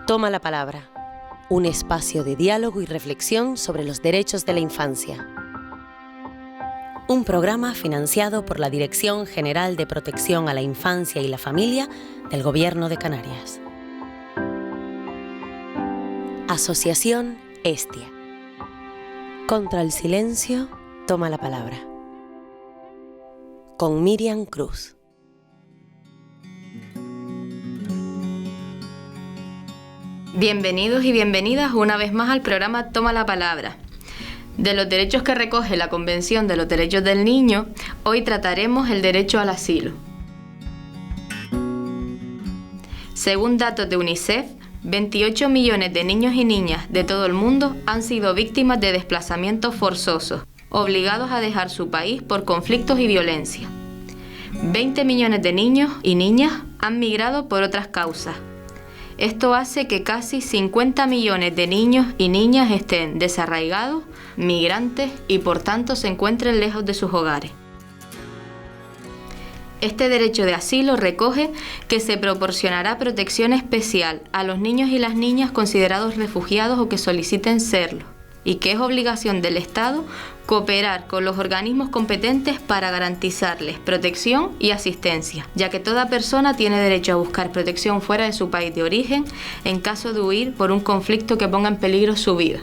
Toma la palabra, un espacio de diálogo y reflexión sobre los derechos de la infancia. Un programa financiado por la Dirección General de Protección a la Infancia y la Familia del Gobierno de Canarias. Asociación Hestia. Contra el silencio, toma la palabra. Con Miriam Cruz. Bienvenidos y bienvenidas una vez más al programa Toma la Palabra. De los derechos que recoge la Convención de los Derechos del Niño, hoy trataremos el derecho al asilo. Según datos de UNICEF, 28 millones de niños y niñas de todo el mundo han sido víctimas de desplazamientos forzosos, obligados a dejar su país por conflictos y violencia. 20 millones de niños y niñas han migrado por otras causas. Esto hace que casi 50 millones de niños y niñas estén desarraigados, migrantes y por tanto se encuentren lejos de sus hogares. Este derecho de asilo recoge que se proporcionará protección especial a los niños y las niñas considerados refugiados o que soliciten serlo, y que es obligación del Estado cooperar con los organismos competentes para garantizarles protección y asistencia, ya que toda persona tiene derecho a buscar protección fuera de su país de origen en caso de huir por un conflicto que ponga en peligro su vida.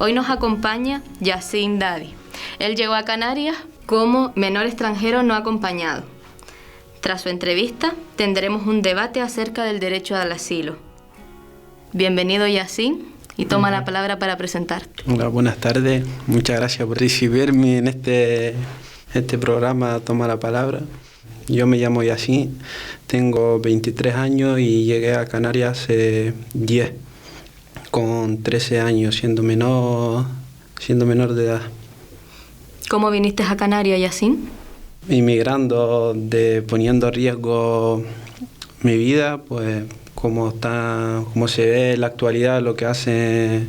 Hoy nos acompaña Yacine Dadi. Él llegó a Canarias como menor extranjero no acompañado. Tras su entrevista, tendremos un debate acerca del derecho al asilo. Bienvenido, Yacine, y toma la palabra para presentarte. Hola, buenas tardes. Muchas gracias por recibirme en este programa Toma la Palabra. Yo me llamo Yacine, tengo 23 años y llegué a Canarias hace 10, con 13 años, siendo menor de edad. ¿Cómo viniste a Canarias, Yacine? Inmigrando, poniendo en riesgo mi vida, pues como se ve en la actualidad, lo que hacen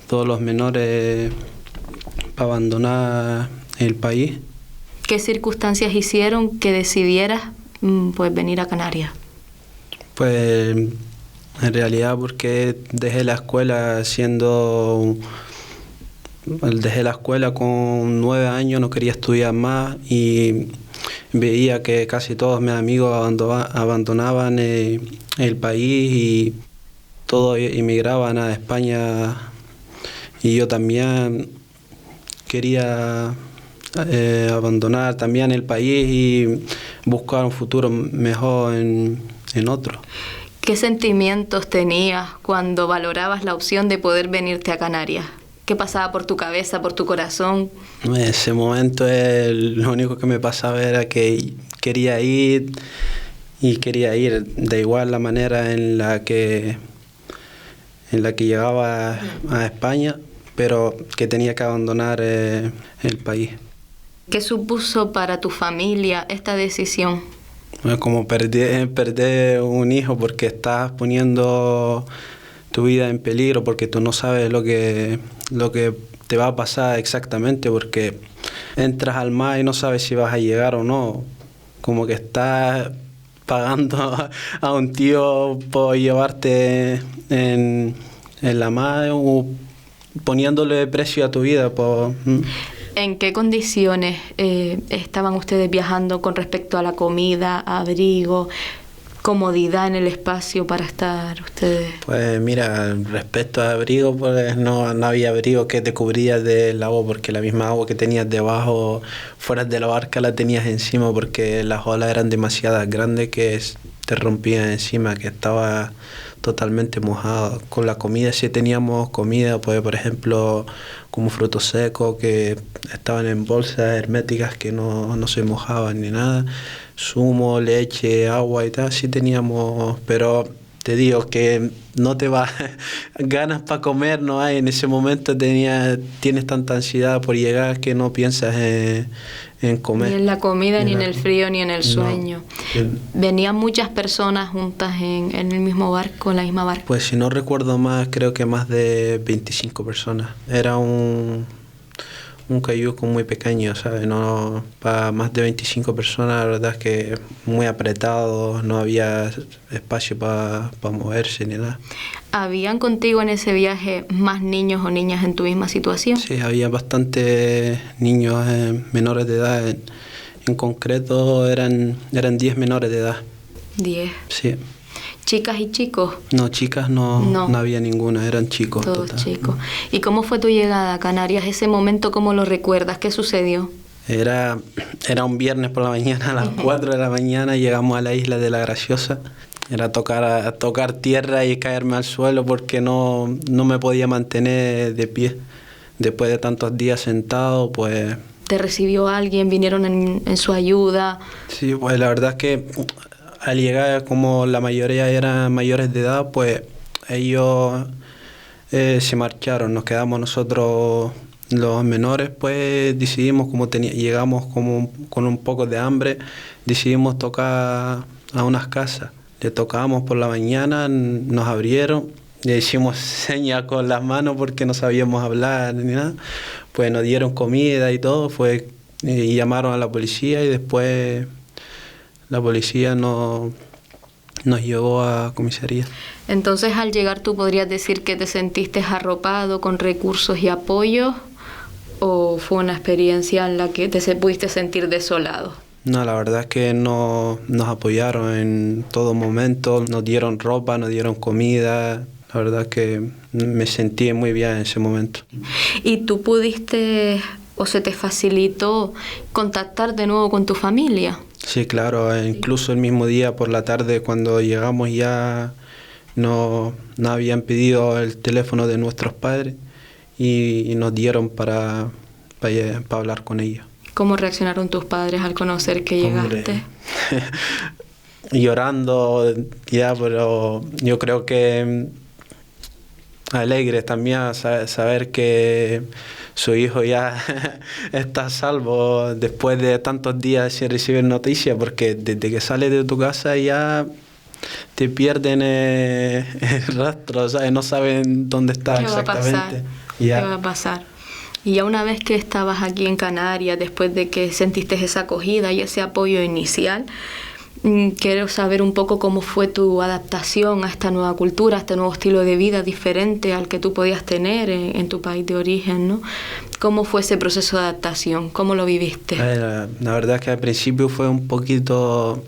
todos los menores para abandonar el país. ¿Qué circunstancias hicieron que decidieras venir a Canarias? Pues en realidad porque dejé la escuela con 9 años, no quería estudiar más y veía que casi todos mis amigos abandonaban el país y todos emigraban a España, y yo también quería abandonar también el país y buscar un futuro mejor en otro. ¿Qué sentimientos tenías cuando valorabas la opción de poder venirte a Canarias? ¿Qué pasaba por tu cabeza, por tu corazón? En ese momento lo único que me pasaba era que quería ir de igual la manera en la que llegaba a España, pero que tenía que abandonar el país. ¿Qué supuso para tu familia esta decisión? Como perder un hijo, porque estás poniendo tu vida en peligro, porque tú no sabes lo que te va a pasar exactamente, porque entras al mar y no sabes si vas a llegar o no. Como que estás pagando a un tío por llevarte en la mar o poniéndole precio a tu vida. ¿En qué condiciones estaban ustedes viajando con respecto a la comida, abrigo, comodidad en el espacio para estar ustedes? Pues mira, respecto a abrigo, pues no había abrigo que te cubría del agua, porque la misma agua que tenías debajo, fuera de la barca, la tenías encima, porque las olas eran demasiado grandes que te rompían encima, que estaba totalmente mojado. Con la comida sí teníamos comida, pues por ejemplo, como frutos secos que estaban en bolsas herméticas que no se mojaban ni nada. Zumo, leche, agua y tal, sí teníamos, pero te digo que no te va ganas para comer, no hay. En ese momento tienes tanta ansiedad por llegar que no piensas en comer. Ni en la comida, ni en el frío, ni en el sueño. ¿Venían muchas personas juntas en el mismo barco, en la misma barca? Pues si no recuerdo más, creo que más de 25 personas. Era un un cayuco muy pequeño, ¿sabes? No, para más de 25 personas, la verdad es que muy apretado, no había espacio para moverse ni nada. ¿Habían contigo en ese viaje más niños o niñas en tu misma situación? Sí, había bastantes niños menores de edad. En concreto eran 10 menores de edad. 10. Sí. ¿Chicas y chicos? No, chicas no había ninguna, eran chicos. Todos total. chicos. ¿Y cómo fue tu llegada a Canarias? ¿Ese momento cómo lo recuerdas? ¿Qué sucedió? Era un viernes por la mañana, a las 4 de la mañana llegamos a la isla de La Graciosa. Era tocar tierra y caerme al suelo porque no me podía mantener de pie. Después de tantos días sentado, pues... ¿Te recibió alguien? ¿Vinieron en su ayuda? Sí, pues la verdad es que al llegar, como la mayoría eran mayores de edad, pues ellos se marcharon. Nos quedamos nosotros, los menores, pues decidimos, llegamos como con un poco de hambre, decidimos tocar a unas casas. Le tocamos por la mañana, nos abrieron, le hicimos señas con las manos porque no sabíamos hablar ni nada. Pues nos dieron comida y todo, y llamaron a la policía y después la policía nos llevó a comisaría. Entonces, al llegar, ¿tú podrías decir que te sentiste arropado con recursos y apoyos o fue una experiencia en la que te pudiste sentir desolado? No, la verdad es que nos apoyaron en todo momento, nos dieron ropa, nos dieron comida. La verdad es que me sentí muy bien en ese momento. ¿Y tú pudiste o se te facilitó contactar de nuevo con tu familia? Sí, claro, incluso el mismo día por la tarde cuando llegamos ya nos habían pedido el teléfono de nuestros padres y nos dieron para hablar con ellos. ¿Cómo reaccionaron tus padres al conocer que llegaste? Llorando ya, pero yo creo que alegres también saber que su hijo ya está a salvo después de tantos días sin recibir noticias, porque desde que sales de tu casa ya te pierden el rastro, ¿sabes? No saben dónde está exactamente. ¿Qué va a pasar? Y ya una vez que estabas aquí en Canarias, después de que sentiste esa acogida y ese apoyo inicial, quiero saber un poco cómo fue tu adaptación a esta nueva cultura, a este nuevo estilo de vida diferente al que tú podías tener en tu país de origen, ¿no? ¿Cómo fue ese proceso de adaptación? ¿Cómo lo viviste? La verdad es que al principio fue un poquito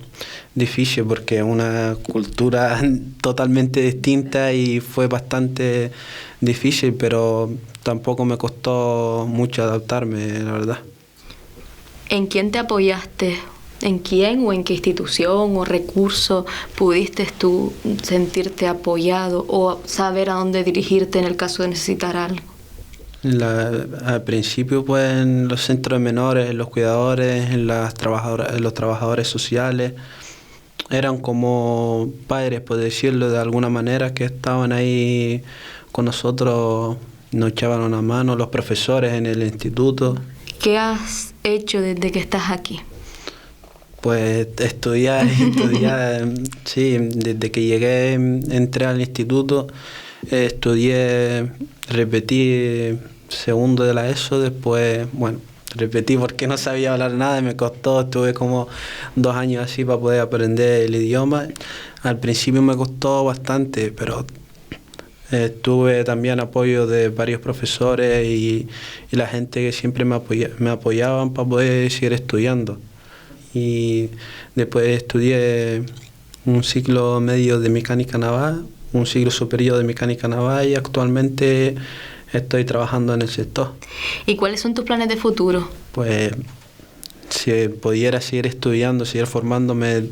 difícil porque es una cultura totalmente distinta y fue bastante difícil, pero tampoco me costó mucho adaptarme, la verdad. ¿En quién te apoyaste? ¿En quién o en qué institución o recurso pudiste tú sentirte apoyado o saber a dónde dirigirte en el caso de necesitar algo? Al principio, pues, en los centros de menores, en los cuidadores, en los trabajadores sociales, eran como padres, por decirlo de alguna manera, que estaban ahí con nosotros, nos echaban una mano, los profesores en el instituto. ¿Qué has hecho desde que estás aquí? Pues estudiar, sí, desde que llegué, entré al instituto, estudié, repetí segundo de la ESO, después, bueno, repetí porque no sabía hablar nada y me costó, estuve como 2 años así para poder aprender el idioma. Al principio me costó bastante, pero tuve también apoyo de varios profesores y la gente que siempre me apoyaban para poder seguir estudiando. Y después estudié un ciclo medio de mecánica naval, un ciclo superior de mecánica naval y actualmente estoy trabajando en el sector. ¿Y cuáles son tus planes de futuro? Pues si pudiera seguir estudiando, seguir formándome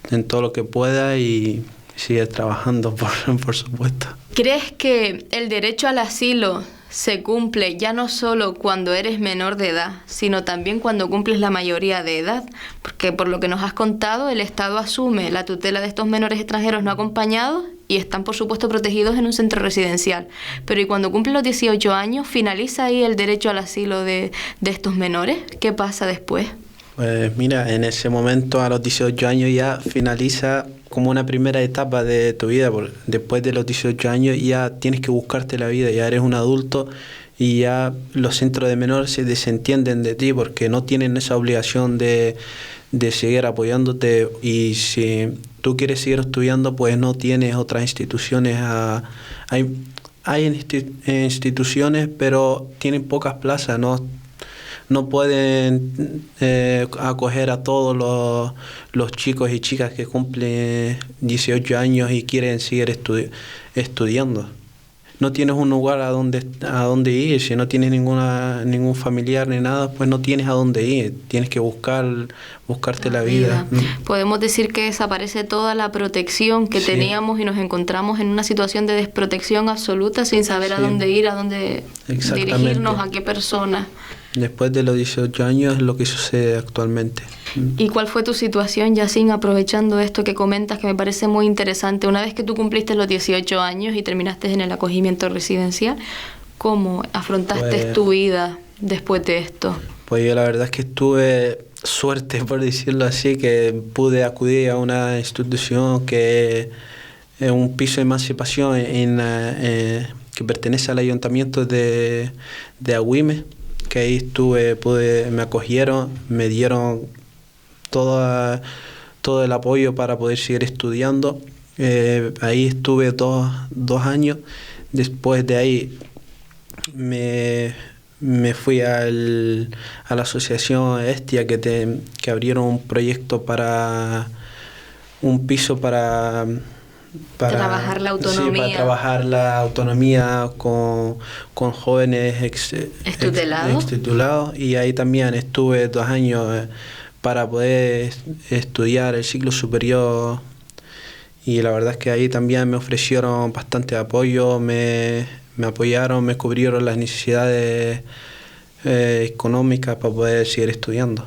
en todo lo que pueda y seguir trabajando, por supuesto. ¿Crees que el derecho al asilo se cumple ya no solo cuando eres menor de edad, sino también cuando cumples la mayoría de edad? Porque por lo que nos has contado, el Estado asume la tutela de estos menores extranjeros no acompañados y están, por supuesto, protegidos en un centro residencial. Pero ¿y cuando cumplen los 18 años, finaliza ahí el derecho al asilo de estos menores? ¿Qué pasa después? Pues mira, en ese momento, a los 18 años ya finaliza como una primera etapa de tu vida. Después de los 18 años ya tienes que buscarte la vida, ya eres un adulto y ya los centros de menores se desentienden de ti porque no tienen esa obligación de seguir apoyándote, y si tú quieres seguir estudiando pues no tienes otras instituciones. Hay instituciones, pero tienen pocas plazas, no pueden acoger a todos los chicos y chicas que cumplen 18 años y quieren seguir estudiando. No tienes un lugar a donde ir. Si no tienes ningún familiar ni nada, pues no tienes a dónde ir. Tienes que buscarte la vida. Podemos decir que desaparece toda la protección que teníamos y nos encontramos en una situación de desprotección absoluta, sin saber a dónde ir, a dónde dirigirnos, a qué persona. Después de los 18 años es lo que sucede actualmente. ¿Y cuál fue tu situación, Yacine, aprovechando esto que comentas, que me parece muy interesante? Una vez que tú cumpliste los 18 años y terminaste en el acogimiento residencial, ¿cómo afrontaste tu vida después de esto? Pues yo la verdad es que tuve suerte, por decirlo así, que pude acudir a una institución que es un piso de emancipación que pertenece al ayuntamiento de Agüime, que ahí me acogieron, me dieron todo el apoyo para poder seguir estudiando. Ahí estuve dos años. Después de ahí me fui a la asociación Estia, que abrieron un proyecto para un piso para trabajar la autonomía. Sí, para trabajar la autonomía con jóvenes extitulados, y ahí también estuve 2 años para poder estudiar el ciclo superior, y la verdad es que ahí también me ofrecieron bastante apoyo, me apoyaron, me cubrieron las necesidades económicas para poder seguir estudiando.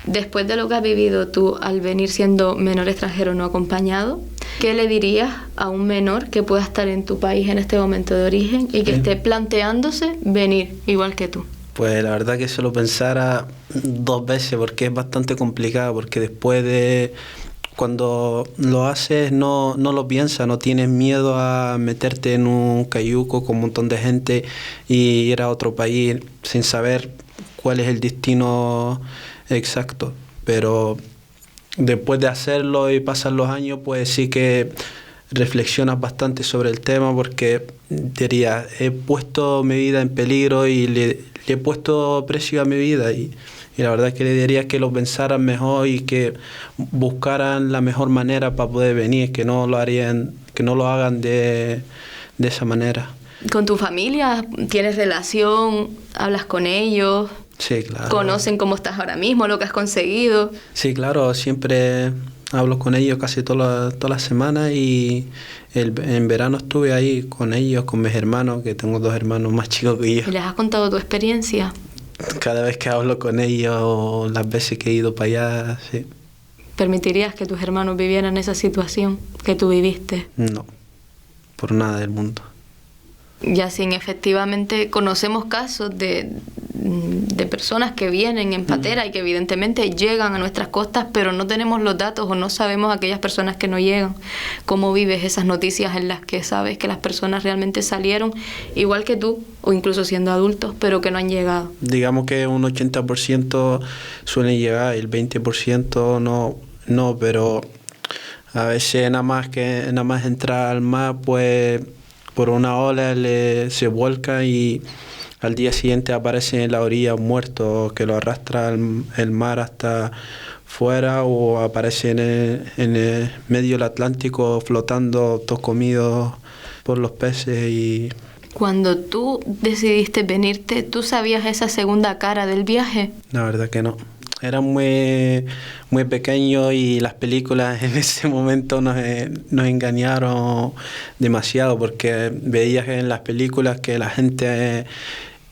Después de lo que has vivido tú al venir siendo menor extranjero no acompañado, ¿qué le dirías a un menor que pueda estar en tu país en este momento de origen y que esté planteándose venir igual que tú? Pues la verdad que se lo pensara 2 veces, porque es bastante complicado, porque después de cuando lo haces no lo piensas, no tienes miedo a meterte en un cayuco con un montón de gente y ir a otro país sin saber cuál es el destino exacto. Pero después de hacerlo y pasar los años, pues sí que reflexionas bastante sobre el tema, porque diría, he puesto mi vida en peligro y le he puesto precio a mi vida, y la verdad es que le diría que lo pensaran mejor y que buscaran la mejor manera para poder venir, que no lo hagan de esa manera. ¿Con tu familia tienes relación? ¿Hablas con ellos? Sí, claro. ¿Conocen cómo estás ahora mismo, lo que has conseguido? Sí, claro, siempre hablo con ellos casi todas las semanas, y en verano estuve ahí con ellos, con mis hermanos, que tengo 2 hermanos más chicos que yo. ¿Y les has contado tu experiencia? Cada vez que hablo con ellos, o las veces que he ido para allá, sí. ¿Permitirías que tus hermanos vivieran esa situación que tú viviste? No, por nada del mundo. Yacine, efectivamente conocemos casos de personas que vienen en patera y que evidentemente llegan a nuestras costas, pero no tenemos los datos o no sabemos aquellas personas que no llegan. ¿Cómo vives esas noticias en las que sabes que las personas realmente salieron igual que tú, o incluso siendo adultos, pero que no han llegado? Digamos que un 80% suelen llegar, el 20% no, pero a veces nada más entrar al mar, pues por una ola se vuelca y al día siguiente aparece en la orilla muerto, que lo arrastra el mar hasta fuera, o aparece en el medio del Atlántico flotando, todo comido por los peces. Y cuando tú decidiste venirte, ¿tú sabías esa segunda cara del viaje? La verdad que no. Era muy, muy pequeño, y las películas en ese momento nos engañaron demasiado, porque veías en las películas que la gente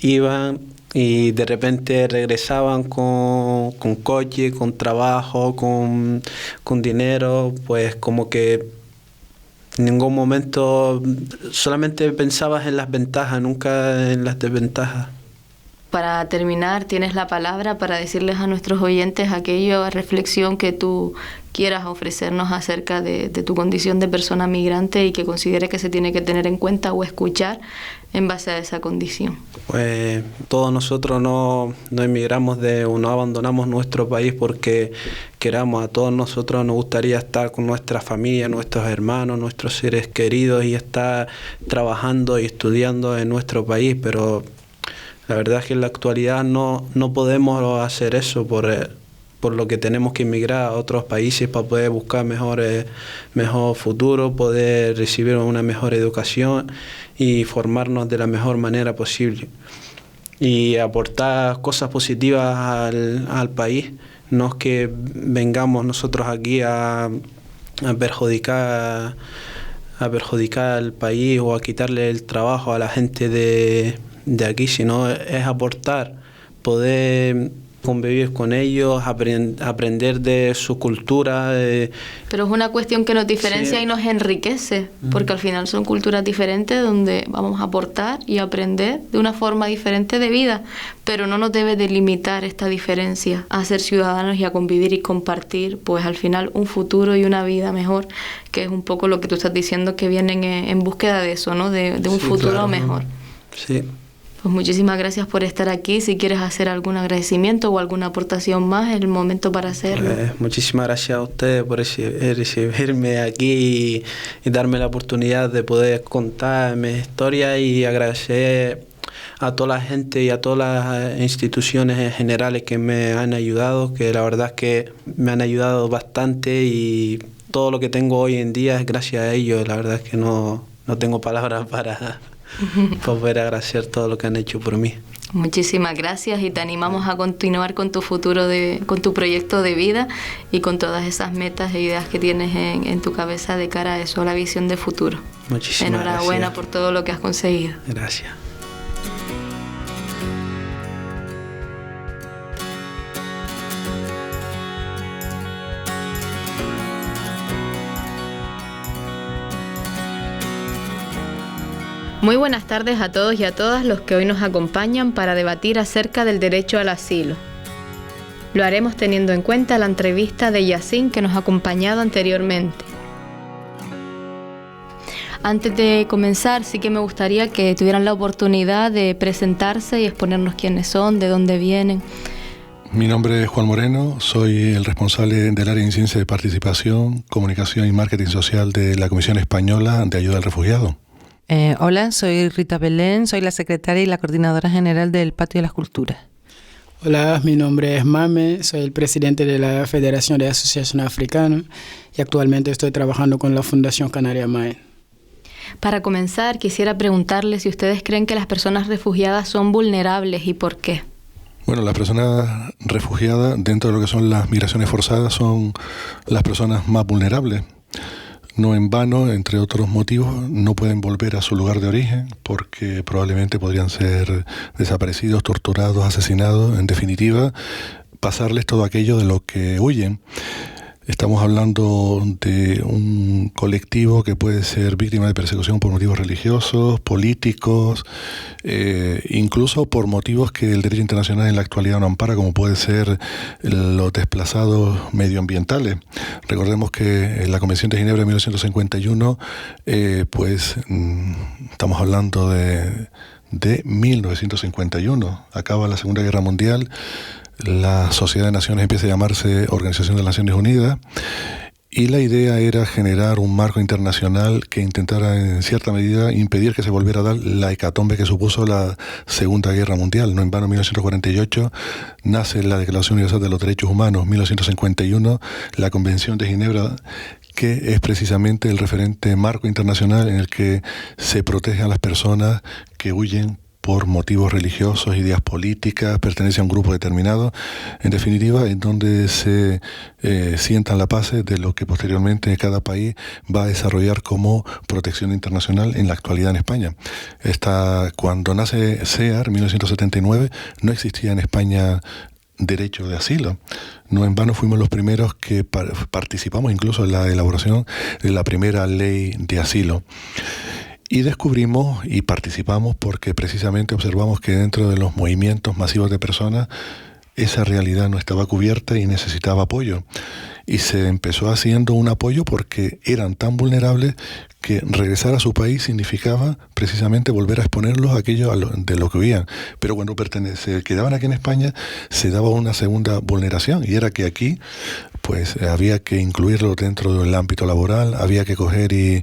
iban y de repente regresaban con coche, con trabajo, con dinero, pues como que en ningún momento solamente pensabas en las ventajas, nunca en las desventajas. Para terminar, tienes la palabra para decirles a nuestros oyentes aquella reflexión que tú quieras ofrecernos acerca de tu condición de persona migrante y que considere que se tiene que tener en cuenta o escuchar en base a esa condición. Pues todos nosotros no emigramos no abandonamos nuestro país porque queramos. A todos nosotros nos gustaría estar con nuestra familia, nuestros hermanos, nuestros seres queridos y estar trabajando y estudiando en nuestro país, pero la verdad es que en la actualidad no podemos hacer eso por lo que tenemos que emigrar a otros países para poder buscar mejor futuro, poder recibir una mejor educación y formarnos de la mejor manera posible. Y aportar cosas positivas al país, no es que vengamos nosotros aquí a perjudicar al país o a quitarle el trabajo a la gente de aquí, sino es aportar, poder convivir con ellos, aprender de su cultura. Pero es una cuestión que nos diferencia, sí, y nos enriquece, porque al final son culturas diferentes donde vamos a aportar y aprender de una forma diferente de vida, pero no nos debe delimitar esta diferencia a ser ciudadanos y a convivir y compartir, pues al final un futuro y una vida mejor, que es un poco lo que tú estás diciendo, que vienen en búsqueda de eso, ¿no? De un futuro, claro, mejor. Sí. Pues muchísimas gracias por estar aquí. Si quieres hacer algún agradecimiento o alguna aportación más, es el momento para hacerlo. Muchísimas gracias a ustedes por recibirme aquí y darme la oportunidad de poder contar mi historia, y agradecer a toda la gente y a todas las instituciones generales que me han ayudado, que la verdad es que me han ayudado bastante, y todo lo que tengo hoy en día es gracias a ellos. La verdad es que no tengo palabras para poder agradecer todo lo que han hecho por mí. Muchísimas gracias, y te animamos a continuar con tu futuro, con tu proyecto de vida y con todas esas metas e ideas que tienes en tu cabeza de cara a eso, a la visión de futuro. Muchísimas gracias. Enhorabuena por todo lo que has conseguido. Gracias. Muy buenas tardes a todos y a todas los que hoy nos acompañan para debatir acerca del derecho al asilo. Lo haremos teniendo en cuenta la entrevista de Yacine que nos ha acompañado anteriormente. Antes de comenzar, sí que me gustaría que tuvieran la oportunidad de presentarse y exponernos quiénes son, de dónde vienen. Mi nombre es Juan Moreno, soy el responsable del área de Ciencia de Participación, Comunicación y Marketing Social de la Comisión Española de Ayuda al Refugiado. Hola, soy Rita Belén, soy la secretaria y la coordinadora general del Patio de las Culturas. Hola, mi nombre es Mame, soy el presidente de la Federación de Asociaciones Africanas y actualmente estoy trabajando con la Fundación Canaria MAEN. Para comenzar, quisiera preguntarles si ustedes creen que las personas refugiadas son vulnerables y por qué. Bueno, las personas refugiadas dentro de lo que son las migraciones forzadas son las personas más vulnerables. No en vano, entre otros motivos, no pueden volver a su lugar de origen porque probablemente podrían ser desaparecidos, torturados, asesinados. En definitiva, pasarles todo aquello de lo que huyen. Estamos hablando de un colectivo que puede ser víctima de persecución por motivos religiosos, políticos, incluso por motivos que el derecho internacional en la actualidad no ampara, como puede ser los desplazados medioambientales. Recordemos que en la Convención de Ginebra de 1951, estamos hablando de 1951, acaba la Segunda Guerra Mundial. La Sociedad de Naciones empieza a llamarse Organización de las Naciones Unidas, y la idea era generar un marco internacional que intentara en cierta medida impedir que se volviera a dar la hecatombe que supuso la Segunda Guerra Mundial. No en vano, en 1948 nace la Declaración Universal de los Derechos Humanos, 1951 la Convención de Ginebra, que es precisamente el referente marco internacional en el que se protege a las personas que huyen por motivos religiosos, ideas políticas, pertenece a un grupo determinado. En definitiva, en donde se sientan las bases de lo que posteriormente cada país va a desarrollar como protección internacional en la actualidad en España. Cuando nace CEAR, en 1979, no existía en España derecho de asilo. No en vano fuimos los primeros que participamos incluso en la elaboración de la primera ley de asilo. Y descubrimos y participamos porque precisamente observamos que dentro de los movimientos masivos de personas esa realidad no estaba cubierta y necesitaba apoyo. Y se empezó haciendo un apoyo porque eran tan vulnerables que regresar a su país significaba precisamente volver a exponerlos a aquello de lo que huían. Pero cuando se quedaban aquí en España se daba una segunda vulneración, y era que aquí pues había que incluirlo dentro del ámbito laboral, había que coger y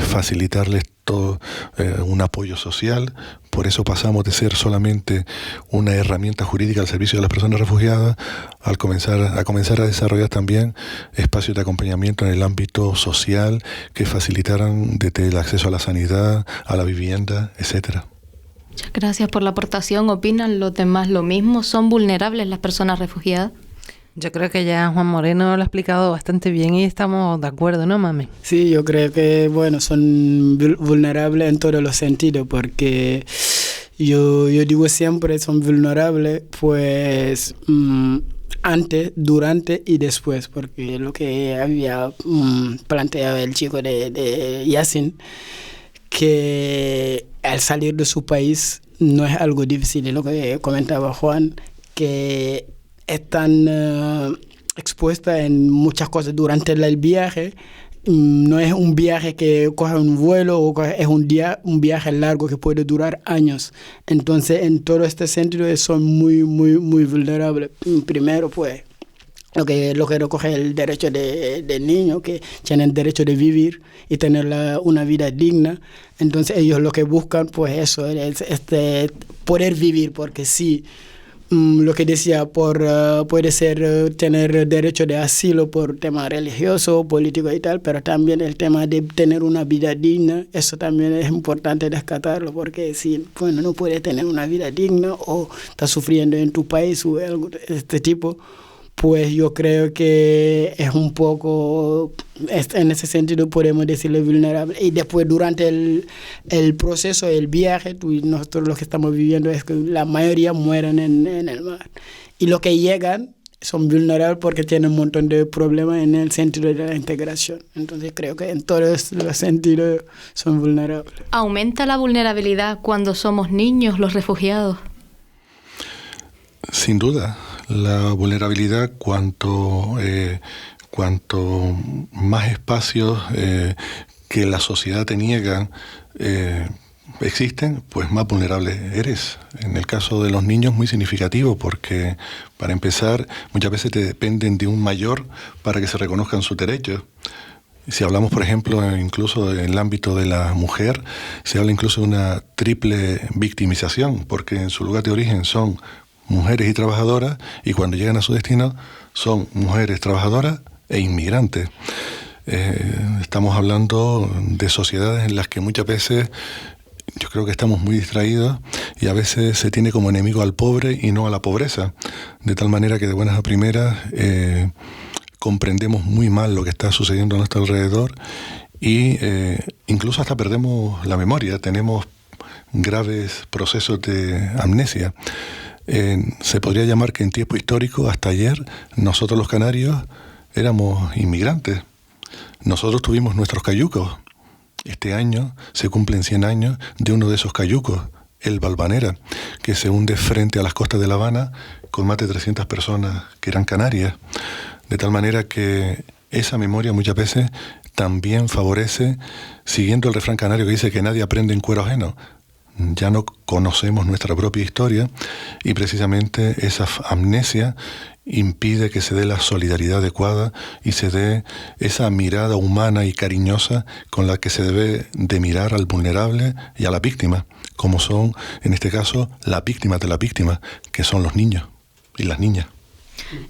facilitarles todo un apoyo social. Por eso pasamos de ser solamente una herramienta jurídica al servicio de las personas refugiadas a comenzar a desarrollar también espacios de acompañamiento en el ámbito social que facilitaran desde el acceso a la sanidad, a la vivienda, etcétera. Muchas gracias por la aportación. ¿Opinan los demás lo mismo? ¿Son vulnerables las personas refugiadas? Yo creo que ya Juan Moreno lo ha explicado bastante bien y estamos de acuerdo, ¿no, Mame? Sí, yo creo que, bueno, son vulnerables en todos los sentidos, porque yo digo siempre son vulnerables, pues antes, durante y después, porque lo que había planteado el chico de Yacine, que al salir de su país no es algo difícil, y lo que comentaba Juan, que están expuestas en muchas cosas durante el viaje. No es un viaje que coge un vuelo, es un viaje largo que puede durar años. Entonces, en todo este sentido, son muy, muy, muy vulnerables. Primero, pues, lo que recoge el derecho del niño, que tienen el derecho de vivir y tener una vida digna. Entonces, ellos lo que buscan, pues eso, es poder vivir, porque sí, lo que decía, puede ser tener derecho de asilo por tema religioso, político y tal, pero también el tema de tener una vida digna, eso también es importante rescatarlo, porque si no puedes tener una vida digna o estás sufriendo en tu país o algo de este tipo, pues yo creo que es un poco, en ese sentido podemos decirle vulnerable. Y después durante el proceso, el viaje, nosotros lo que estamos viviendo es que la mayoría mueren en el mar. Y los que llegan son vulnerables porque tienen un montón de problemas en el sentido de la integración. Entonces creo que en todos los sentidos son vulnerables. ¿Aumenta la vulnerabilidad cuando somos niños, los refugiados? Sin duda. La vulnerabilidad, cuanto más espacios que la sociedad te niega existen, pues más vulnerable eres. En el caso de los niños, muy significativo, porque para empezar, muchas veces te dependen de un mayor para que se reconozcan sus derechos. Si hablamos, por ejemplo, incluso en el ámbito de la mujer, se habla incluso de una triple victimización, porque en su lugar de origen son mujeres y trabajadoras, y cuando llegan a su destino son mujeres trabajadoras e inmigrantes. Estamos hablando de sociedades en las que muchas veces yo creo que estamos muy distraídos y a veces se tiene como enemigo al pobre y no a la pobreza, de tal manera que de buenas a primeras comprendemos muy mal lo que está sucediendo a nuestro alrededor y incluso hasta perdemos la memoria, tenemos graves procesos de amnesia. Se podría llamar que en tiempo histórico, hasta ayer, nosotros los canarios éramos inmigrantes. Nosotros tuvimos nuestros cayucos. Este año se cumplen 100 años de uno de esos cayucos, el Valvanera, que se hunde frente a las costas de La Habana con más de 300 personas que eran canarias. De tal manera que esa memoria muchas veces también favorece, siguiendo el refrán canario que dice que nadie aprende en cuero ajeno. Ya no conocemos nuestra propia historia y precisamente esa amnesia impide que se dé la solidaridad adecuada y se dé esa mirada humana y cariñosa con la que se debe de mirar al vulnerable y a la víctima, como son, en este caso, las víctimas de la víctima, que son los niños y las niñas.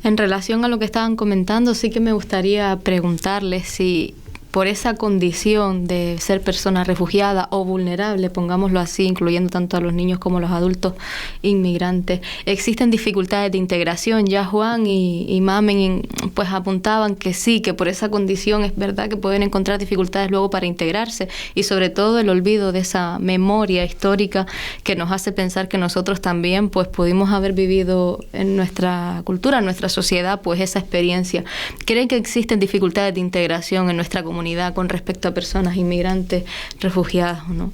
En relación a lo que estaban comentando, sí que me gustaría preguntarles si por esa condición de ser persona refugiada o vulnerable, pongámoslo así, incluyendo tanto a los niños como a los adultos inmigrantes, existen dificultades de integración. Ya Juan y Mamen pues apuntaban que sí, que por esa condición es verdad que pueden encontrar dificultades luego para integrarse, y sobre todo el olvido de esa memoria histórica que nos hace pensar que nosotros también pues pudimos haber vivido en nuestra cultura, en nuestra sociedad, pues esa experiencia. ¿Creen que existen dificultades de integración en nuestra comunidad comunidad con respecto a personas inmigrantes, refugiadas, ¿no?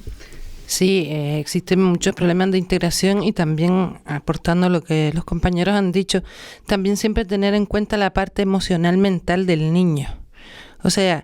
Sí, existen muchos problemas de integración y también, aportando lo que los compañeros han dicho, también siempre tener en cuenta la parte emocional mental del niño. O sea,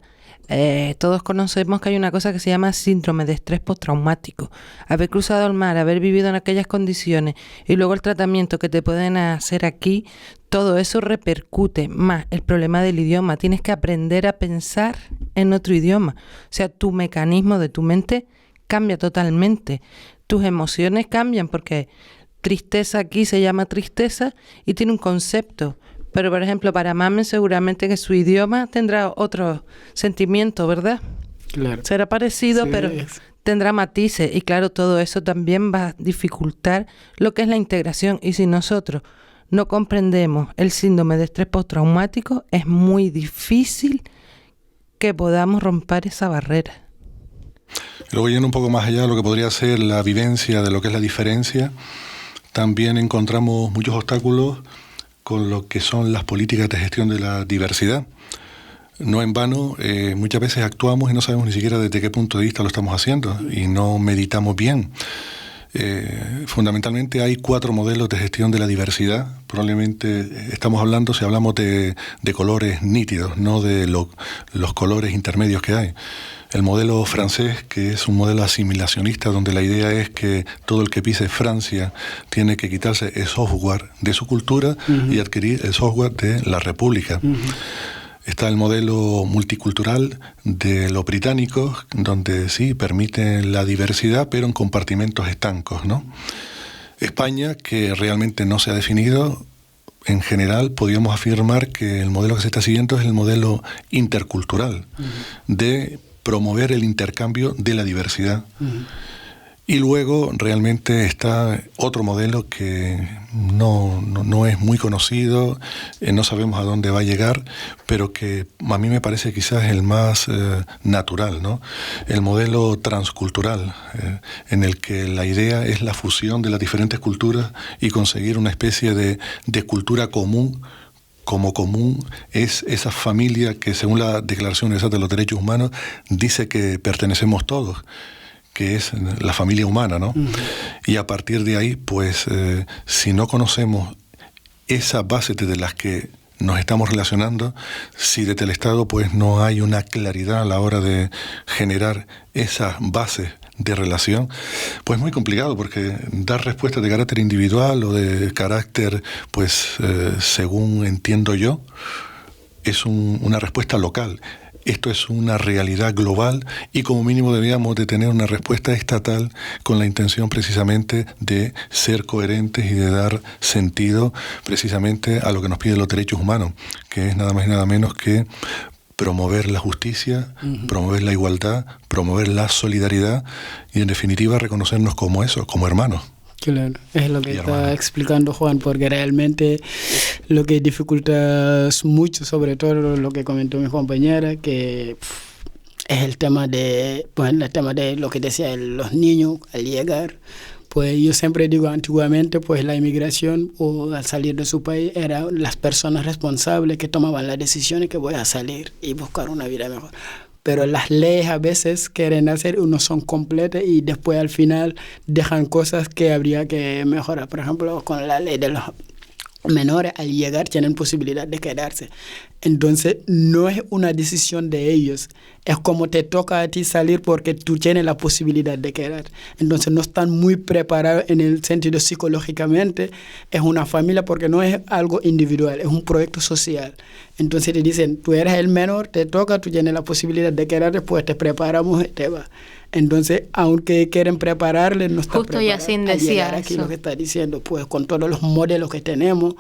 todos conocemos que hay una cosa que se llama síndrome de estrés postraumático. Haber cruzado el mar, haber vivido en aquellas condiciones y luego el tratamiento que te pueden hacer aquí, todo eso repercute más el problema del idioma. Tienes que aprender a pensar en otro idioma. O sea, tu mecanismo de tu mente cambia totalmente. Tus emociones cambian porque tristeza aquí se llama tristeza y tiene un concepto. Pero, por ejemplo, para Mamen seguramente que su idioma tendrá otro sentimiento, ¿verdad? Claro. Será parecido, Sí, pero tendrá matices. Y claro, todo eso también va a dificultar lo que es la integración. Y si nosotros no comprendemos el síndrome de estrés postraumático, es muy difícil que podamos romper esa barrera. Luego, yendo un poco más allá de lo que podría ser la vivencia de lo que es la diferencia, también encontramos muchos obstáculos con lo que son las políticas de gestión de la diversidad. No en vano, muchas veces actuamos y no sabemos ni siquiera desde qué punto de vista lo estamos haciendo y no meditamos bien. Fundamentalmente hay 4 modelos de gestión de la diversidad. Probablemente estamos hablando, si hablamos de colores nítidos, no de los colores intermedios que hay. El modelo francés, que es un modelo asimilacionista, donde la idea es que todo el que pise Francia tiene que quitarse el software de su cultura y adquirir el software de la República. Está el modelo multicultural de los británicos, donde sí permiten la diversidad, pero en compartimentos estancos, ¿no? España, que realmente no se ha definido. En general, podríamos afirmar que el modelo que se está siguiendo es el modelo intercultural, de promover el intercambio de la diversidad. Y luego realmente está otro modelo que no es muy conocido, no sabemos a dónde va a llegar, pero que a mí me parece quizás el más natural, ¿no? El modelo transcultural, en el que la idea es la fusión de las diferentes culturas y conseguir una especie de cultura común. Como común es esa familia que, según la Declaración Universal de los Derechos Humanos, dice que pertenecemos todos, que es la familia humana, ¿no? Y a partir de ahí, pues, si no conocemos esas bases desde las que nos estamos relacionando, si desde el Estado, pues, no hay una claridad a la hora de generar esas bases de relación, pues muy complicado, porque dar respuestas de carácter individual o de carácter, pues, según entiendo yo, es una respuesta local. Esto es una realidad global y como mínimo deberíamos de tener una respuesta estatal con la intención precisamente de ser coherentes y de dar sentido precisamente a lo que nos piden los derechos humanos, que es nada más y nada menos que promover la justicia, promover la igualdad, promover la solidaridad y en definitiva reconocernos como eso, como hermanos. Claro, es lo que está explicando Juan, porque realmente lo que dificulta mucho, sobre todo lo que comentó mi compañera, que es el tema de lo que decía los niños al llegar. Pues yo siempre digo, antiguamente pues la inmigración o al salir de su país eran las personas responsables que tomaban las decisiones que voy a salir y buscar una vida mejor. Pero las leyes a veces quieren hacer, no son completas y después al final dejan cosas que habría que mejorar. Por ejemplo, con la ley de los menores al llegar tienen posibilidad de quedarse. Entonces no es una decisión de ellos, es como te toca a ti salir porque tú tienes la posibilidad de quedar. Entonces no están muy preparados en el sentido psicológicamente, es una familia porque no es algo individual, es un proyecto social. Entonces te dicen, tú eres el menor, te toca, tú tienes la posibilidad de quedar, después te preparamos y te vas. Entonces, aunque quieren prepararle, no está justo preparado. Justo Yacine decía aquí eso. Lo que está diciendo, pues con todos los modelos que tenemos,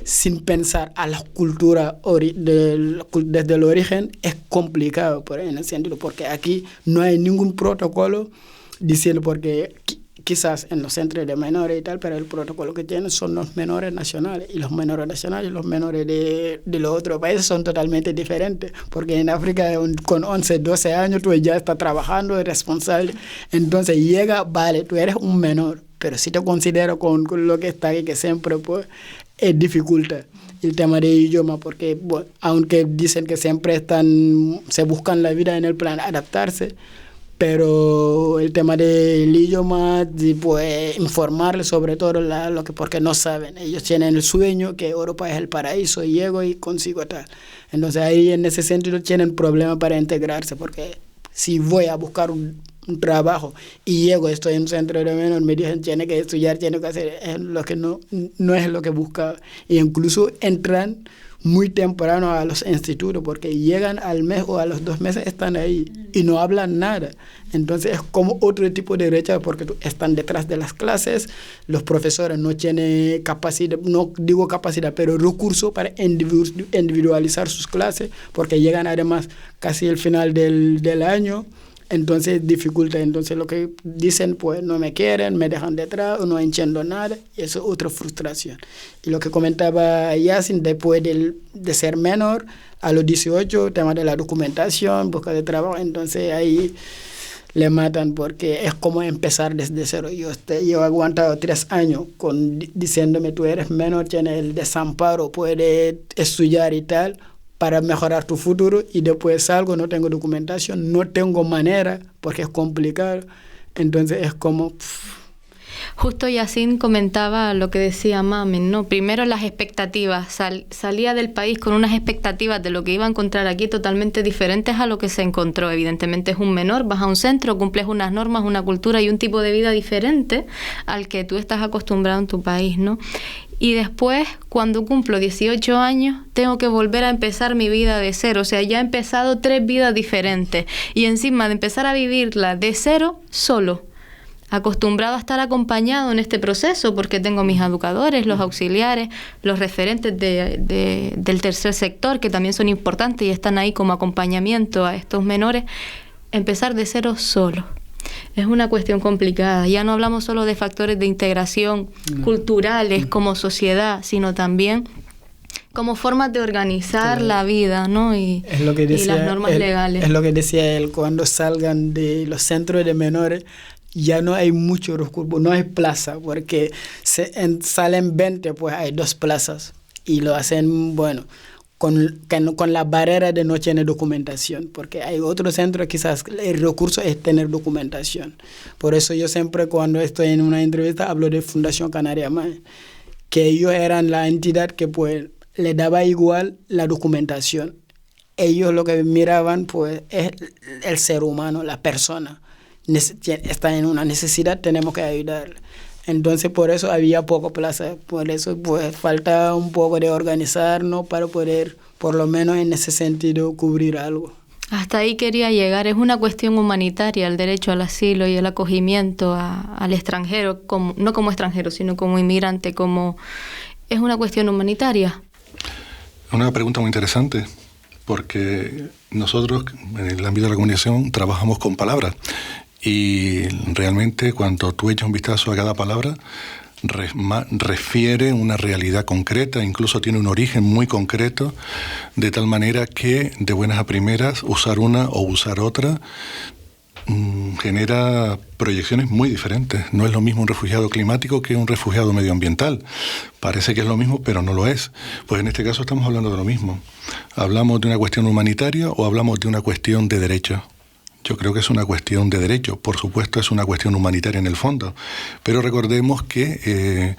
sin pensar a la cultura desde el origen, es complicado por ahí, en el sentido, porque aquí no hay ningún protocolo diciendo, porque quizás en los centros de menores y tal, pero el protocolo que tienen son los menores nacionales, y los menores nacionales y los menores de los otros países son totalmente diferentes, porque en África con 11, 12 años tú ya estás trabajando, eres responsable, entonces llega, vale, tú eres un menor, pero si te considero con lo que está aquí, que siempre pues es dificultad. el tema de idioma, porque bueno, aunque dicen que siempre se buscan la vida en el plan adaptarse, pero el tema del idioma, pues informarles sobre todo lo que, porque no saben. Ellos tienen el sueño que Europa es el paraíso y llego y consigo tal. Entonces ahí en ese sentido tienen problemas para integrarse, porque si voy a buscar un trabajo y llego, estoy en un centro de menor, me dicen tiene que estudiar, tiene que hacer, es lo que no es lo que buscaba. E incluso entran muy temprano a los institutos, porque llegan al mes o a los 2 meses están ahí y no hablan nada. Entonces es como otro tipo de rechazo, porque están detrás de las clases, los profesores no tienen capacidad, no digo capacidad, pero recursos para individualizar sus clases, porque llegan además casi al final del año. Entonces dificulta, entonces lo que dicen, pues no me quieren, me dejan detrás, no entiendo nada, y eso es otra frustración. Y lo que comentaba Yacine, después de ser menor, a los 18, tema de la documentación, busca de trabajo, entonces ahí le matan, porque es como empezar desde cero. Yo he aguantado 3 años diciéndome, tú eres menor, tienes el desamparo, puedes estudiar y tal, para mejorar tu futuro, y después salgo, no tengo documentación, no tengo manera, porque es complicado. Entonces es como... Justo Yacine comentaba lo que decía Mamen, ¿no? Primero las expectativas. Salía del país con unas expectativas de lo que iba a encontrar aquí totalmente diferentes a lo que se encontró. Evidentemente es un menor, vas a un centro, cumples unas normas, una cultura y un tipo de vida diferente al que tú estás acostumbrado en tu país, ¿no? Y después, cuando cumplo 18 años, tengo que volver a empezar mi vida de cero. O sea, ya he empezado 3 vidas diferentes. Y encima de empezar a vivirla de cero, solo. Acostumbrado a estar acompañado en este proceso, porque tengo mis educadores, los auxiliares, los referentes del tercer sector, que también son importantes y están ahí como acompañamiento a estos menores. Empezar de cero solo. Es una cuestión complicada. Ya no hablamos solo de factores de integración culturales como sociedad, sino también como formas de organizar la vida, ¿no? Y las normas legales. Es lo que decía él, cuando salgan de los centros de menores, ya no hay mucho recurso, no hay plaza, porque salen 20, pues hay 2 plazas. Y lo hacen, bueno, con la barrera de no tener documentación, porque hay otros centros quizás el recurso es tener documentación. Por eso yo siempre cuando estoy en una entrevista hablo de Fundación Canaria Más, que ellos eran la entidad que pues le daba igual la documentación. Ellos lo que miraban pues es el ser humano, la persona. Está en una necesidad, tenemos que ayudarle. Entonces por eso había poco plaza, por eso pues falta un poco de organizarnos para poder por lo menos en ese sentido cubrir algo. Hasta ahí quería llegar, es una cuestión humanitaria el derecho al asilo y el acogimiento al extranjero, no como extranjero sino como inmigrante, es una cuestión humanitaria. Una pregunta muy interesante, porque nosotros en el ámbito de la comunicación trabajamos con palabras. Y realmente cuando tú echas un vistazo a cada palabra, refiere una realidad concreta, incluso tiene un origen muy concreto, de tal manera que de buenas a primeras usar una o usar otra genera proyecciones muy diferentes. No es lo mismo un refugiado climático que un refugiado medioambiental. Parece que es lo mismo, pero no lo es. Pues en este caso estamos hablando de lo mismo. ¿Hablamos de una cuestión humanitaria o hablamos de una cuestión de derechos? Yo creo que es una cuestión de derecho, por supuesto es una cuestión humanitaria en el fondo, pero recordemos que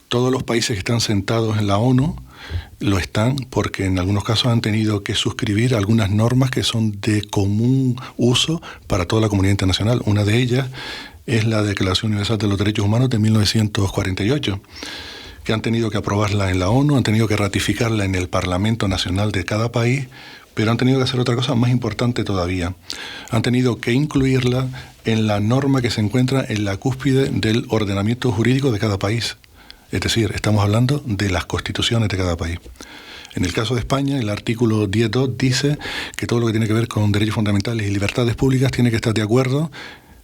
todos los países que están sentados en la ONU lo están porque en algunos casos han tenido que suscribir algunas normas que son de común uso para toda la comunidad internacional. Una de ellas es la Declaración Universal de los Derechos Humanos de 1948, que han tenido que aprobarla en la ONU, han tenido que ratificarla en el Parlamento Nacional de cada país, pero han tenido que hacer otra cosa más importante todavía. Han tenido que incluirla en la norma que se encuentra en la cúspide del ordenamiento jurídico de cada país. Es decir, estamos hablando de las constituciones de cada país. En el caso de España, el artículo 10.2 dice que todo lo que tiene que ver con derechos fundamentales y libertades públicas tiene que estar de acuerdo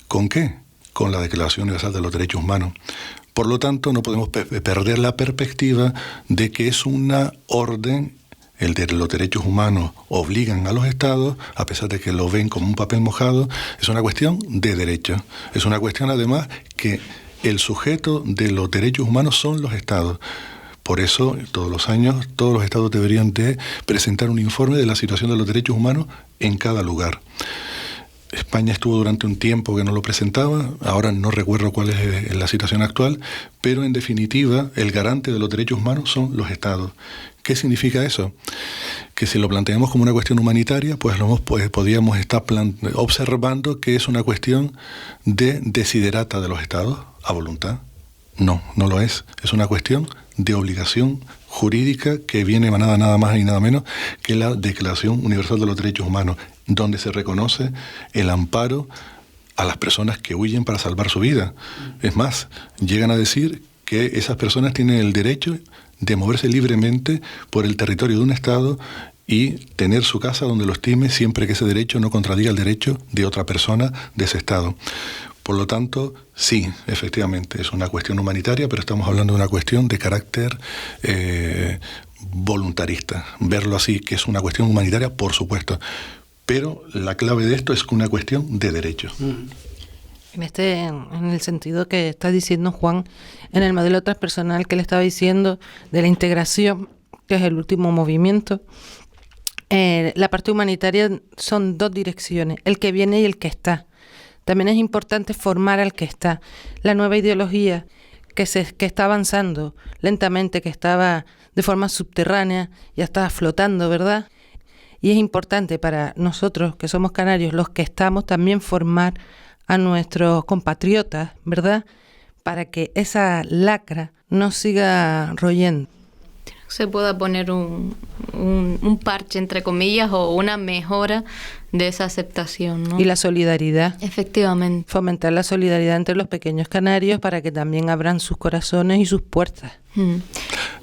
¿con qué? Con la Declaración Universal de los Derechos Humanos. Por lo tanto, no podemos perder la perspectiva de que es una orden. El de los derechos humanos obligan a los estados, a pesar de que lo ven como un papel mojado, es una cuestión de derechos. Es una cuestión además que el sujeto de los derechos humanos son los estados. Por eso, todos los años, todos los estados deberían de presentar un informe de la situación de los derechos humanos en cada lugar. España estuvo durante un tiempo que no lo presentaba, ahora no recuerdo cuál es la situación actual, pero en definitiva el garante de los derechos humanos son los estados. ¿Qué significa eso? Que si lo planteamos como una cuestión humanitaria, pues podríamos estar observando que es una cuestión de desiderata de los estados a voluntad. No, no lo es. Es una cuestión de obligación jurídica que viene emanada nada más y nada menos que la Declaración Universal de los Derechos Humanos, donde se reconoce el amparo a las personas que huyen para salvar su vida. Es más, llegan a decir que esas personas tienen el derecho de moverse libremente por el territorio de un Estado y tener su casa donde lo estime, siempre que ese derecho no contradiga el derecho de otra persona de ese Estado. Por lo tanto, sí, efectivamente, es una cuestión humanitaria, pero estamos hablando de una cuestión de carácter voluntarista. Verlo así, que es una cuestión humanitaria, por supuesto. Pero la clave de esto es una cuestión de derechos. En el sentido que está diciendo Juan, en el modelo transpersonal que le estaba diciendo de la integración, que es el último movimiento, la parte humanitaria son dos direcciones, el que viene y el que está. También es importante formar al que está. La nueva ideología que está avanzando lentamente, que estaba de forma subterránea, ya estaba flotando, ¿verdad? Y es importante para nosotros, que somos canarios, los que estamos, también formar a nuestros compatriotas, ¿verdad? Para que esa lacra no siga royendo. Se pueda poner un parche, entre comillas, o una mejora de esa aceptación, ¿no? Y la solidaridad. Efectivamente. Fomentar la solidaridad entre los pequeños canarios para que también abran sus corazones y sus puertas.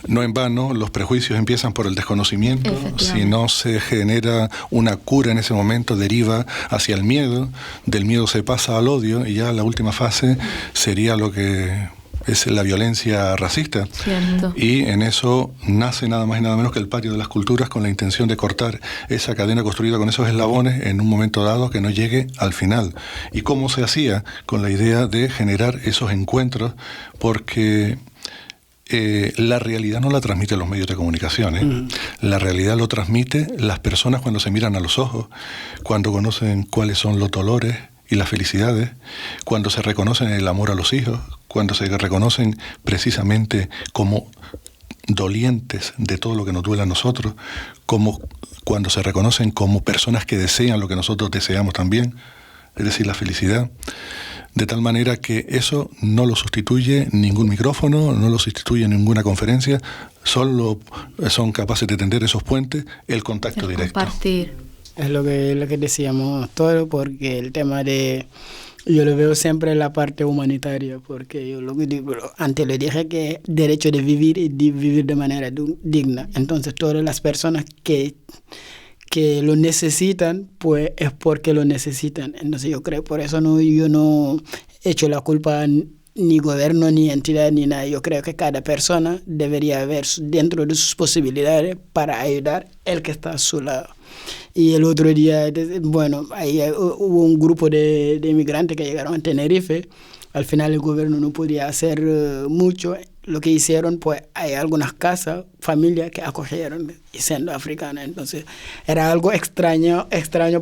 No en vano, los prejuicios empiezan por el desconocimiento. Si no se genera una cura en ese momento, deriva hacia el miedo. Del miedo se pasa al odio y ya la última fase sería lo que es la violencia racista. Cierto. Y en eso nace nada más y nada menos que el Patio de las Culturas, con la intención de cortar esa cadena construida con esos eslabones en un momento dado que no llegue al final. ¿Y cómo se hacía? Con la idea de generar esos encuentros, porque la realidad no la transmiten los medios de comunicación. La realidad lo transmite las personas cuando se miran a los ojos, cuando conocen cuáles son los dolores y las felicidades, cuando se reconocen el amor a los hijos, cuando se reconocen precisamente como dolientes de todo lo que nos duele a nosotros, como cuando se reconocen como personas que desean lo que nosotros deseamos también, es decir, la felicidad. De tal manera que eso no lo sustituye ningún micrófono, no lo sustituye ninguna conferencia, solo son capaces de tender esos puentes, el contacto directo. Compartir. Es lo que decíamos todo, porque el tema de... Yo lo veo siempre en la parte humanitaria, porque yo lo que digo, antes le dije que derecho de vivir y de vivir de manera digna. Entonces todas las personas que lo necesitan, pues es porque lo necesitan. Entonces yo creo, por eso yo no he hecho la culpa ni gobierno, ni entidad, ni nada. Yo creo que cada persona debería ver dentro de sus posibilidades para ayudar el que está a su lado. Y el otro día, bueno, ahí hubo un grupo de inmigrantes que llegaron a Tenerife. Al final el gobierno no podía hacer mucho. Lo que hicieron, pues hay algunas casas, familias que acogieron siendo africanas. Entonces era algo extraño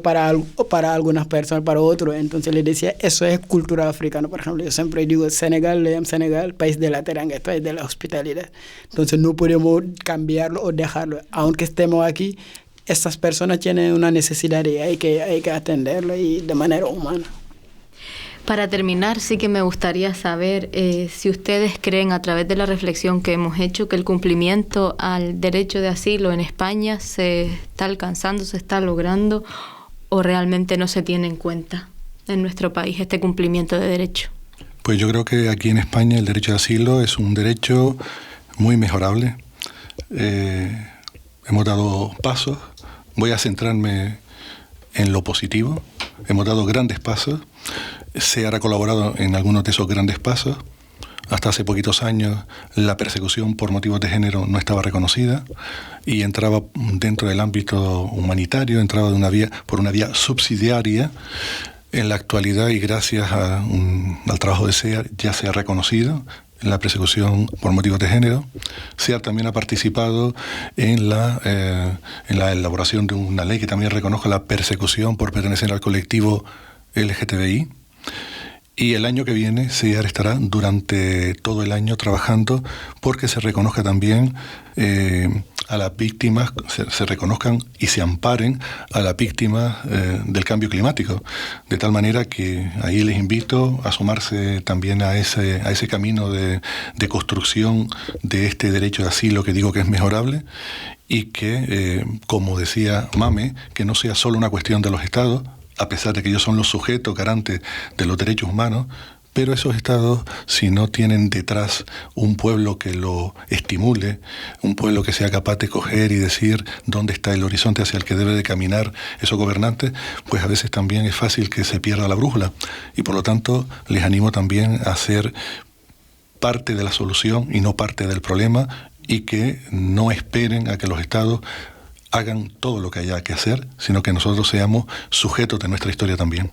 para algunas personas, para otros. Entonces les decía, eso es cultura africana. Por ejemplo, yo siempre digo, Senegal, país de la teranga, país de la hospitalidad. Entonces no podemos cambiarlo o dejarlo. Aunque estemos aquí, estas personas tienen una necesidad y hay que atenderlo y de manera humana. Para terminar, sí que me gustaría saber si ustedes creen, a través de la reflexión que hemos hecho, que el cumplimiento al derecho de asilo en España se está alcanzando, se está logrando, o realmente no se tiene en cuenta en nuestro país este cumplimiento de derecho. Pues yo creo que aquí en España el derecho de asilo es un derecho muy mejorable. Hemos dado pasos. Voy a centrarme en lo positivo. Hemos dado grandes pasos. Se ha colaborado en algunos de esos grandes pasos. Hasta hace poquitos años la persecución por motivos de género no estaba reconocida y entraba dentro del ámbito humanitario, entraba por una vía subsidiaria. En la actualidad, y gracias al trabajo de SEA, ya se ha reconocido la persecución por motivos de género. SEAR también ha participado en la elaboración de una ley que también reconozca la persecución por pertenecer al colectivo LGTBI. Y el año que viene SEAR estará durante todo el año trabajando porque se reconozca también a las víctimas, se reconozcan y se amparen a las víctimas del cambio climático. De tal manera que ahí les invito a sumarse también a ese camino de construcción de este derecho de asilo que digo que es mejorable y que, como decía Mame, que no sea solo una cuestión de los estados, a pesar de que ellos son los sujetos garantes de los derechos humanos, pero esos estados, si no tienen detrás un pueblo que lo estimule, un pueblo que sea capaz de coger y decir dónde está el horizonte hacia el que debe de caminar esos gobernantes, pues a veces también es fácil que se pierda la brújula. Y por lo tanto, les animo también a ser parte de la solución y no parte del problema, y que no esperen a que los estados hagan todo lo que haya que hacer, sino que nosotros seamos sujetos de nuestra historia también.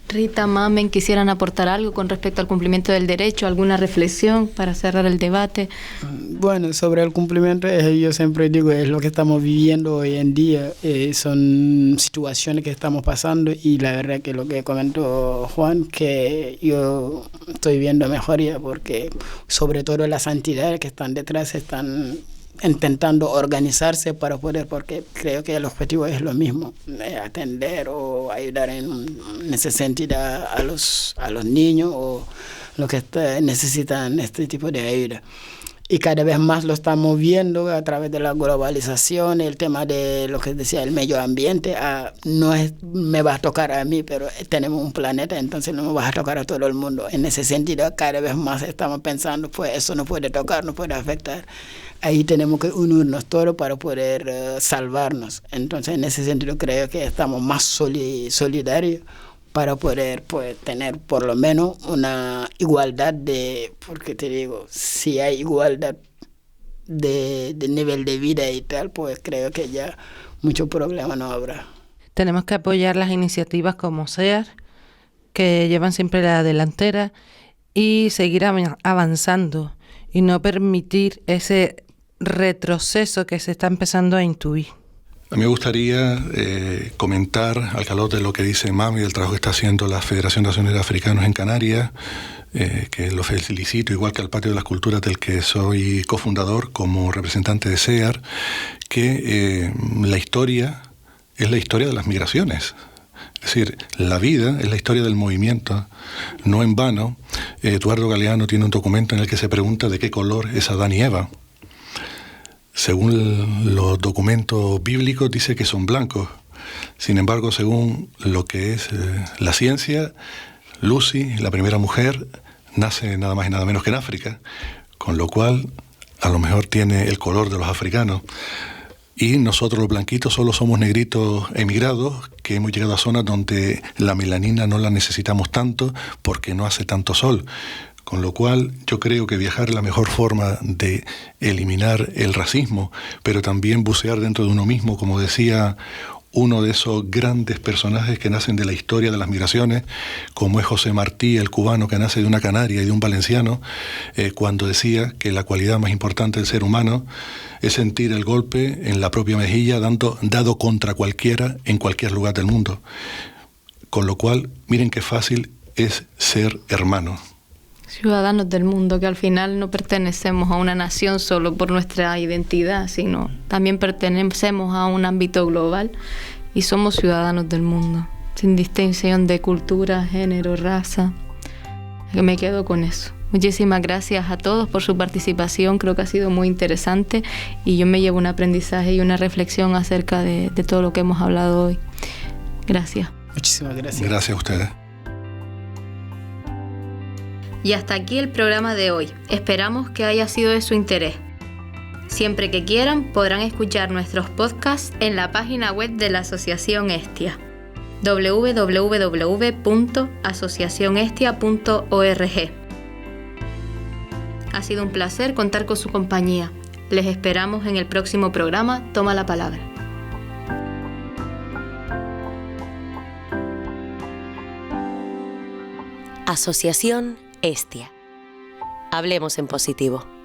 Rita, Mamen, ¿quisieran aportar algo con respecto al cumplimiento del derecho? ¿Alguna reflexión para cerrar el debate? Bueno, sobre el cumplimiento, yo siempre digo, es lo que estamos viviendo hoy en día, son situaciones que estamos pasando, y la verdad que lo que comentó Juan, que yo estoy viendo mejoría, porque sobre todo las entidades que están detrás están intentando organizarse para poder, porque creo que el objetivo es lo mismo, atender o ayudar en ese sentido a los niños o los que necesitan este tipo de ayuda. Y cada vez más lo estamos viendo a través de la globalización, el tema de lo que decía el medio ambiente, no es me va a tocar a mí, pero tenemos un planeta, entonces no me va a tocar a todo el mundo. En ese sentido, cada vez más estamos pensando, pues eso no puede tocar, no puede afectar. Ahí tenemos que unirnos todos para poder salvarnos. Entonces, en ese sentido, creo que estamos más solidarios para poder, pues, tener por lo menos una igualdad porque te digo, si hay igualdad de nivel de vida y tal, pues creo que ya mucho problema no habrá. Tenemos que apoyar las iniciativas como SEAR, que llevan siempre la delantera, y seguir avanzando y no permitir ese retroceso que se está empezando a intuir. A mí me gustaría comentar, al calor de lo que dice Mami, del trabajo que está haciendo la Federación de Naciones Africanas en Canarias, que lo felicito, igual que al Patio de las Culturas, del que soy cofundador como representante de SEAR, que la historia es la historia de las migraciones. Es decir, la vida es la historia del movimiento. No en vano, Eduardo Galeano tiene un documento en el que se pregunta de qué color es Adán y Eva. Según los documentos bíblicos dice que son blancos. Sin embargo, según lo que es la ciencia, Lucy, la primera mujer, nace nada más y nada menos que en África, con lo cual a lo mejor tiene el color de los africanos. Y nosotros los blanquitos solo somos negritos emigrados que hemos llegado a zonas donde la melanina no la necesitamos tanto porque no hace tanto sol. Con lo cual yo creo que viajar es la mejor forma de eliminar el racismo, pero también bucear dentro de uno mismo, como decía uno de esos grandes personajes que nacen de la historia de las migraciones, como es José Martí, el cubano que nace de una canaria y de un valenciano, cuando decía que la cualidad más importante del ser humano es sentir el golpe en la propia mejilla dado contra cualquiera en cualquier lugar del mundo. Con lo cual, miren qué fácil es ser hermano. Ciudadanos del mundo, que al final no pertenecemos a una nación solo por nuestra identidad, sino también pertenecemos a un ámbito global y somos ciudadanos del mundo, sin distinción de cultura, género, raza. Me quedo con eso. Muchísimas gracias a todos por su participación, creo que ha sido muy interesante y yo me llevo un aprendizaje y una reflexión acerca de todo lo que hemos hablado hoy. Gracias. Muchísimas gracias. Gracias a ustedes. Y hasta aquí el programa de hoy. Esperamos que haya sido de su interés. Siempre que quieran podrán escuchar nuestros podcasts en la página web de la Asociación Hestia, www.asociacionhestia.org. Ha sido un placer contar con su compañía. Les esperamos en el próximo programa Toma la Palabra. Asociación Hestia. Hablemos en positivo.